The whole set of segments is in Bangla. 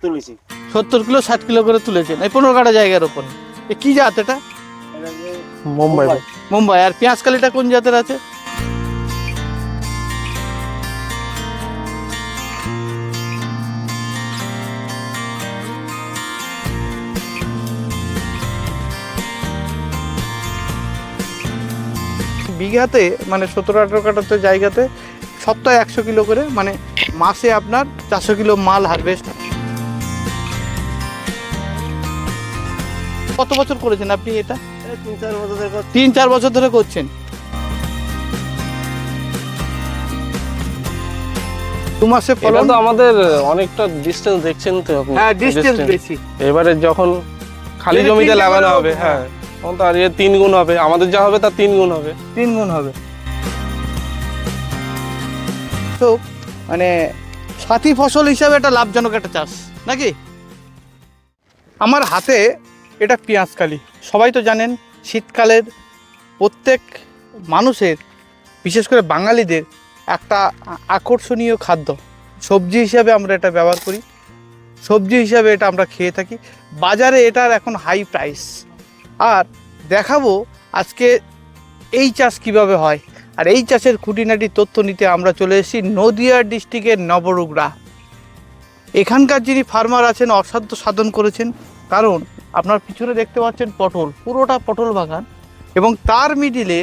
তুলেছি। 70 কিলো 60 কিলো করে তুলেছেন এই 15 কাঠা জায়গার উপর। এ কি জাত এটা? এটা যে মুম্বাই। মুম্বাই। আর পেঁয়াজ কালিটা কোন জাতের আছে? বিঘাতে মানে 17-18 কাঠাতে জায়গাতে সপ্তাহে 100 কিলো করে, মানে মাসে আপনার 400 কিলো মাল হারভেস্ট। কত বছর করেছেন আপনি এটা? এই 3-4 বছর ধরে করছি। 3-4 বছর ধরে করছেন। 2 মাসে এটা ফলন। তো আমাদের অনেকটা ডিসটেন্স দেখছেন তো আপনি। হ্যাঁ, ডিসটেন্স Distance। বেশি। এবারে যখন খালি এবারে জমিতে 3 লাগানো করে হবে, হবে। হ্যাঁ, তখন তো আর 3 গুণ হবে, আমাদের যা হবে তার 3 গুণ হবে। 3 গুণ হবে। তো মানে সাথী ফসল হিসাবে এটা লাভজনক একটা চাষ নাকি? আমার হাতে এটা পেঁয়াজকালি। সবাই তো জানেন শীতকালের প্রত্যেক মানুষের, বিশেষ করে বাঙালিদের একটা আকর্ষণীয় খাদ্য। সবজি হিসাবে আমরা এটা ব্যবহার করি, সবজি হিসাবে এটা আমরা খেয়ে থাকি। বাজারে এটার এখন হাই প্রাইস। আর দেখাবো আজকে এই চাষ কিভাবে হয়, আর এই চাষের খুঁটিনাটি তথ্য নিতে আমরা চলে এসেছি নদিয়া ডিস্ট্রিক্টের নবরুগড়া। এখানকার যিনি ফার্মার আছেন অসাধ্য সাধন করেছেন, কারণ আপনার পিছনে দেখতে পাচ্ছেন পটল, পুরোটা পটল বাগান, এবং তার মিডিলে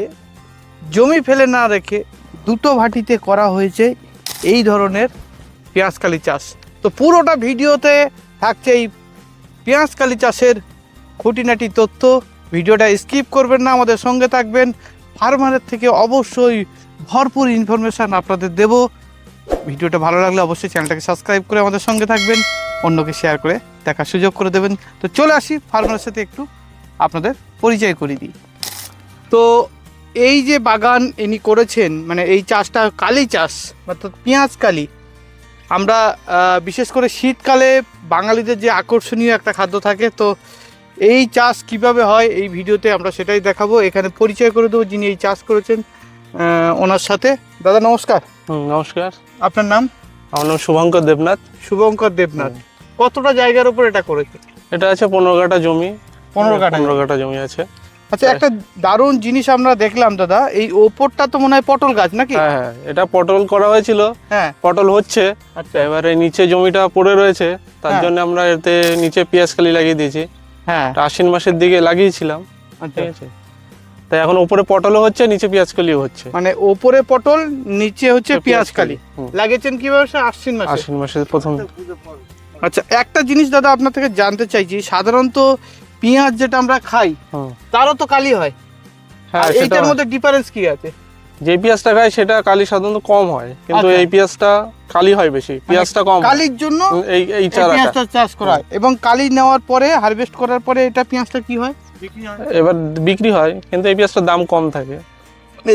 জমি ফেলে না রেখে দুটো ভাটিতে করা হয়েছে এই ধরনের পেঁয়াজকালি চাষ। তো পুরোটা ভিডিওতে থাকছে এই পেঁয়াজকালি চাষের খুঁটিনাটি তথ্য। ভিডিওটা স্কিপ করবেন না, আমাদের সঙ্গে থাকবেন। ফার্মারের থেকে অবশ্যই ভরপুর ইনফরমেশান আপনাদের দেব। ভিডিওটা ভালো লাগলে অবশ্যই চ্যানেলটাকে সাবস্ক্রাইব করে আমাদের সঙ্গে থাকবেন, অন্যকে শেয়ার করে দেখার সুযোগ করে দেবেন। তো চলে আসি ফার্মারের সাথে একটু আপনাদের পরিচয় করে দিই। তো এই যে বাগান ইনি করেছেন, মানে এই চাষটা কালি চাষ, অর্থাৎ পেঁয়াজ কালি। আমরা বিশেষ করে শীতকালে বাঙালিদের যে আকর্ষণীয় একটা খাদ্য থাকে, তো এই চাষ কিভাবে হয় এই ভিডিওতে আমরা সেটাই দেখাবো। এখানে পরিচয় করে দেবো যিনি এই চাষ করেছেন ওনার সাথে। দাদা নমস্কার। নমস্কার, আপনার নাম? আমার নাম শুভঙ্কর দেবনাথ। শুভঙ্কর দেবনাথ। কতটা জায়গার উপর এটা করেছে? এটা আছে 15 কাঠা জমি। 15 কাঠা। 15 কাঠা জমি আছে। আচ্ছা, একটা দারুণ জিনিস আমরা দেখলাম দাদা, এই ওপরটা তো মনে হয় পটল গাছ নাকি? হ্যাঁ হ্যাঁ, এটা পটল করা হয়েছিল, হ্যাঁ। পটল হচ্ছে। আচ্ছা। এবারে নিচে জমিটা পড়ে রয়েছে, তার হ্যাঁ। জন্য আমরা এতে নিচে পেঁয়াজকালি লাগিয়ে দিয়েছি। হ্যাঁ। এটা আশ্বিন মাসের দিকে লাগিয়েছিলাম, আচ্ছা। ঠিক আছে। তাই এখন উপরে পটলও হচ্ছে, নিচে পেঁয়াজকালিও হচ্ছে। মানে ওপরে পটল, নিচে হচ্ছে পেঁয়াজকালি। হুম। লাগিয়েছেন কিভাবে? আশ্বিন মাসে। আশ্বিন মাসের প্রথম। আচ্ছা, একটা জিনিস দাদা আপনার থেকে জানতে চাইছি, সাধারণত পেঁয়াজ যেটা আমরা খাই হুম। তারও তো কালি হয়, হ্যাঁ, আর সেটা এইটার মধ্যে ডিফারেন্স কি আছে? যে পেঁয়াজটা খায় সেটা কালি সাধারণত কম হয়, কিন্তু আচ্ছা। এই পেঁয়াজটা কালি হয় বেশি, পেঁয়াজটা কম হয়। কালির জন্য এই এই চারাটা পেঁয়াজটা চাষ করা হয়, এবং কালি নেওয়ার পরে হারভেস্ট করার পরে এটা পেঁয়াজটা কি হয়? এবার বিক্রি হয়, কিন্তু এই পেঁয়াজটার দাম কম থাকে।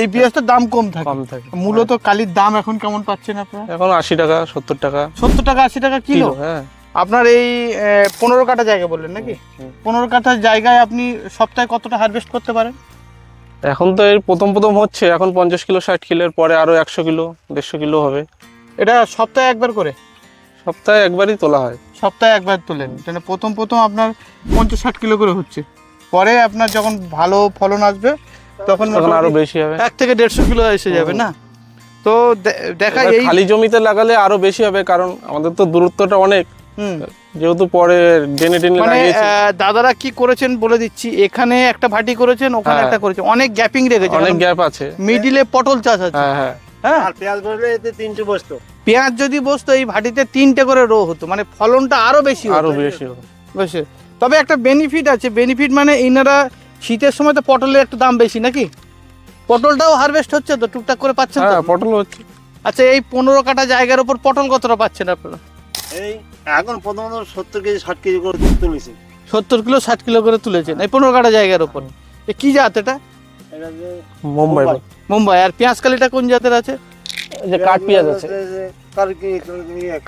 এই পেঁয়াজটার দাম কম থাকে। কম থাকে মূলত কালির দাম এখন কেমন পাচ্ছেন আপনারা? এখন 80 টাকা 70 টাকা 70 টাকা 80 টাকা কিলো। হ্যাঁ। আপনার এই 15 কাঠা জায়গা বললেন নাকি? 15 কাঠা জায়গায় আপনি সপ্তাহে কতটা হারভেস্ট করতে পারেন? এখন তো এর প্রথম প্রথম হচ্ছে, এখন 50 কিলো 60 কিলোর পরে আরো 100 কিলো 150 কিলো হবে। এটা সপ্তাহে একবার করে? সপ্তাহে একবারই তোলা হয়। সপ্তাহে একবার তোলেন, মানে প্রথম আপনার 50-60 কিলো করে হচ্ছে। পরে আপনার যখন ভালো ফলন আসবে তখন তখন আরো বেশি হবে, 1 থেকে 150 কিলো এসে যাবে না? তো দেখা এবার এই খালি জমিতে লাগালে আরো বেশি হবে, কারণ আমাদের তো দূরত্বটা অনেক, হুম। যেহেতু পরে টেনে টেনে মানে লাগিয়েছি। দাদারা কি করেছেন বলে দিচ্ছি, এখানে একটা ভাটি করেছেন, ওখানে হ্যাঁ। একটা করেছেন, অনেক গ্যাপিং রেখেছেন, অনেক গ্যাপ আছে। মিডিলে পটল চাষ আছে। হ্যাঁ হ্যাঁ, হ্যাঁ, আর পেঁয়াজ বসলে এতে 3টে বসতো। পেঁয়াজ যদি বসতো এই ভাটিতে 3টে করে রো হতো, মানে ফলনটা আরো বেশি হতো। আরো বেশি হবে। বেশি। তবে একটা বেনিফিট আছে, বেনিফিট মানে ইনারা শীতের সময় তো পটলের একটু দাম বেশি নাকি? পটলটাও হারভেস্ট হচ্ছে তো টুকটাক করে পাচ্ছেন তো? হ্যাঁ, পটল হচ্ছে। আচ্ছা, এই 15 কাঠা জায়গার উপর পটল কতটা পাচ্ছেন আপনারা? এই এখন প্রথমত 70 কেজি 60 কেজি করে তুলেছি। 70 কিলো 60 কিলো করে তুলেছেন এই 15 কাঠা জায়গার উপর। এ কি জাত এটা? এটা যে মুম্বাই। মুম্বাই। আর পেঁয়াজ কালিটা কোন জাতের আছে? যে কাঠ পেঁয়াজ আছে।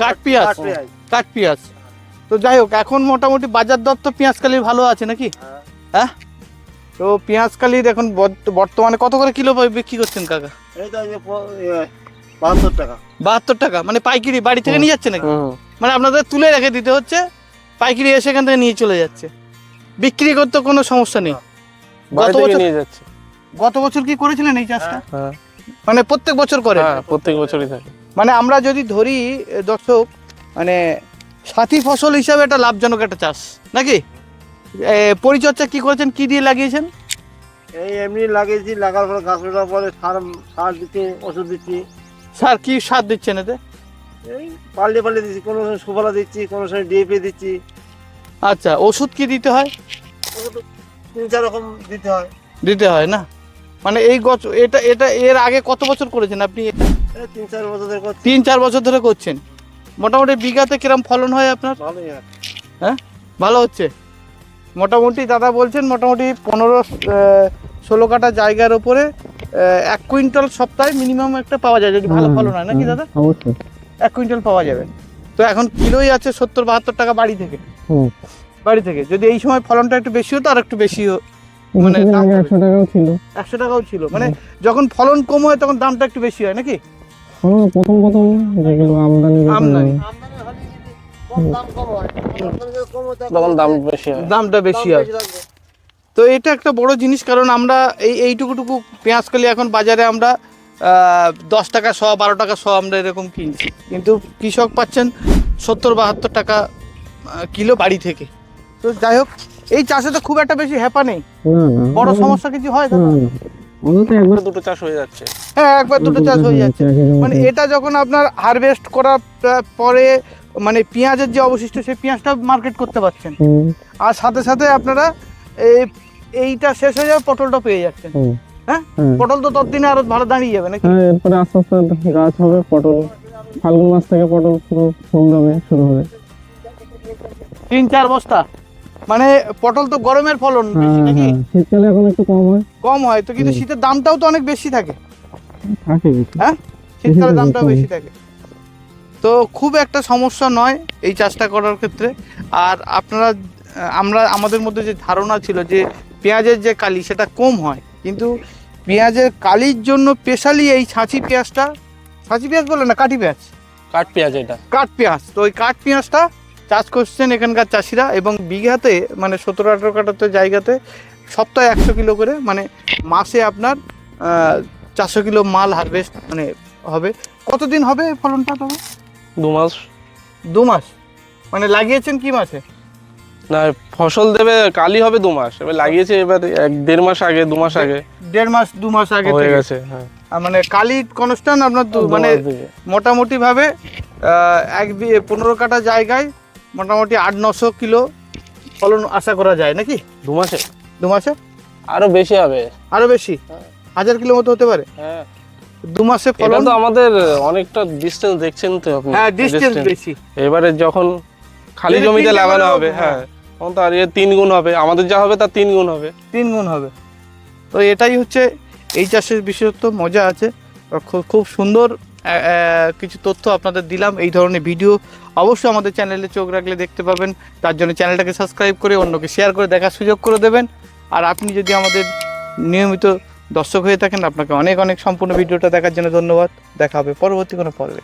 কাঠ পেঁয়াজ। কাঠ পেঁয়াজ। তো যাই হোক, এখন মোটামুটি বাজার দর তো পেঁয়াজ কালির ভালো আছে নাকি? হ্যাঁ। তো পেঁয়াজ কালির এখন বর্তমানে কত করে কিলো বিক্রি করছেন কাকা? এই তো 72 টাকা। 72 টাকা, মানে পাইকারি বাড়ি থেকে নিয়ে যাচ্ছে নাকি? মানে আপনাদের তুলে রেখে দিতে হচ্ছে, পাইকারি এসে এখান থেকে নিয়ে চলে যাচ্ছে, বিক্রি করতে কোনো সমস্যা নেই। বাড়ি গত থেকে বছর নিয়ে যাচ্ছে। গত বছর কি করেছিলেন এই চাষটা? হ্যাঁ মানে প্রত্যেক বছর করে? হ্যাঁ, প্রত্যেক বছরই থাকে। মানে আমরা যদি ধরি দর্শক, মানে সাথী ফসল হিসাবে এটা লাভজনক একটা চাষ নাকি? পরিচর্যা কি করেছেন, কি দিয়ে লাগিয়েছেন? এই এমনি লাগিয়েছি, লাগার পরে গাছ ওঠার পরে সার দিচ্ছি, ওষুধ দিচ্ছি। স্যার কি সার দিচ্ছেন এতে? এই পাল্টে দিচ্ছি, কোনো সময় সুফলা দিচ্ছি, কোনো সময় ডিএপি দিচ্ছি। আচ্ছা, ওষুধ কি দিতে হয়? ওষুধ 3-4 রকম দিতে হয়। দিতে হয় না? মানে এই গছ এটা এটা এর আগে কত বছর করেছেন আপনি? এই 3-4 বছর ধরে করছি। 3-4 বছর ধরে করছেন। মোটামুটি বিঘাতে কিরম ফলন হয় আপনার? ভালোই হয়। হ্যাঁ, ভালো হচ্ছে মোটামুটি। দাদা বলছেন মোটামুটি 15-16 কাঠা জায়গার উপরে 1 কুইন্টাল সপ্তাহে মিনিমাম একটা পাওয়া যায়, যদি ভালো ফলন হয় নাকি দাদা? অবশ্যই 1 কুইন্টাল পাওয়া যাবে। তো এখন কিলোই আছে 70-72 টাকা বাড়ি থেকে। বাড়ি থেকে যদি এই সময় ফলনটা একটু বেশি হতো আর একটু বেশি মানে 100 টাকাও ছিল। 100 টাকাও ছিল। মানে যখন ফলন কম হয় তখন দামটা একটু বেশি হয় নাকি? প্রথম যেগুলো আমদানি আমদানি আমদানি হলে যদি কম দাম কম হয়, আমদানি যদি কম হয় তখন দাম বেশি হয়। দামটা বেশি হয়। থাকবে। তো এটা একটা বড় জিনিস, কারণ আমরা এইটুকুটুকু পেঁয়াজকালি এখন বাজারে আমরা 10 টাকা শ, 12 টাকা শ আমরা এরকম কিনছি, কিন্তু কৃষক পাচ্ছেন 70-72 টাকা কিলো বাড়ি থেকে। তো যাই হোক, এই চাষে তো খুব একটা বেশি হ্যাপা নেই, বড় সমস্যা কিছু হয় দাদা? একবার দুটো চাষ হয়ে যাচ্ছে। হ্যাঁ, একবার দুটো চাষ হয়ে যাচ্ছে। মানে এটা যখন আপনার হারভেস্ট করার পরে মানে পেঁয়াজের যে অবশিষ্ট সেই পেঁয়াজটা মার্কেট করতে পারছেন, আর সাথে সাথে আপনারা এইটা শেষ হয়ে যাবে, পটলটা পেয়ে যাচ্ছেন। হ্যাঁ, পটল তো ততদিনে আরো ভালো দাঁড়িয়ে যাবে নাকি? হ্যাঁ, এরপরে আস্তে আস্তে গাছ হবে পটল। ফাল্গুন মাস থেকে পটল পুরো ফুল দেবে শুরু হবে। 3-4 বস্তা। মানে পটল তো গরমের ফলন বেশি নাকি? শীতকালে এখন একটু কম হয় তো, কিন্তু শীতের দামটাও তো অনেক বেশি থাকে। থাকে। হ্যাঁ, শীতকালে দামটাও বেশি থাকে। তো খুব একটা সমস্যা নয় এই চাষটা করার ক্ষেত্রে। আর আপনারা আমাদের মধ্যে যে ধারণা ছিল যে পেঁয়াজের যে কালি সেটা কম হয়, কিন্তু পেঁয়াজের কালির জন্য স্পেশালি এই ছাঁচি পেঁয়াজটা, ছাঁচি পেঁয়াজ বলে না, কাঠি পেঁয়াজ, কাঠ পেঁয়াজ এটা। কাঠ পেঁয়াজ। তো ওই কাঠ পেঁয়াজটা চাষ করছেন এখানকার চাষিরা, এবং বিঘাতে মানে 17-18 কাঠাতে জায়গাতে সপ্তাহে 100 কিলো করে, মানে মাসে আপনার 400 কিলো মাল হারভেস্ট মানে হবে। কতদিন হবে এই ফলনটা তবে? 2 মাস। 2 মাস। মানে লাগিয়েছেন কি মাসে? না, ফসল দেবে কালি হবে 2 মাস, এবার লাগিয়েছে এবার 1-1.5 মাস আগে, 2 মাস আগে 1.5-2 মাস আগে হয়ে থেকে। গেছে। হ্যাঁ, আর মানে কালি কনস্ট্যান্ট আপনার মানে মোটামুটি ভাবে 15 কাঠা জায়গায় মোটামুটি 800-900 কিলো ফলন আশা করা যায় নাকি 2 মাসে? 2 মাসে আরো বেশি হবে। আরো বেশি, 1000 কিলো মতো হতে পারে। হ্যাঁ, 2 মাসে এটা ফলন। তো আমাদের অনেকটা ডিসটেন্স দেখছেন তো আপনি। হ্যাঁ, ডিসটেন্স বেশি। এবারে যখন খালি যদি জমিতে 3 লাগানো গুণ হবে, হবে, হ্যাঁ, তখন তো আর 3 গুণ হবে, আমাদের যা হবে তার 3 গুণ হবে। 3 গুণ হবে। তো এটাই হচ্ছে এই চাষের বিশেষত্ব, মজা আছে। খুব সুন্দর কিছু তথ্য আপনাদের দিলাম। এই ধরনের ভিডিও অবশ্যই আমাদের চ্যানেলে চোখ রাখলে দেখতে পাবেন। তার জন্য চ্যানেলটাকে সাবস্ক্রাইব করে অন্যকে শেয়ার করে দেখার সুযোগ করে দেবেন। আর আপনি যদি আমাদের নিয়মিত দর্শক হয়ে থাকেন, আপনাকে অনেক অনেক সম্পূর্ণ ভিডিওটা দেখার জন্য ধন্যবাদ। দেখা হবে পরবর্তী কোনো পর্বে।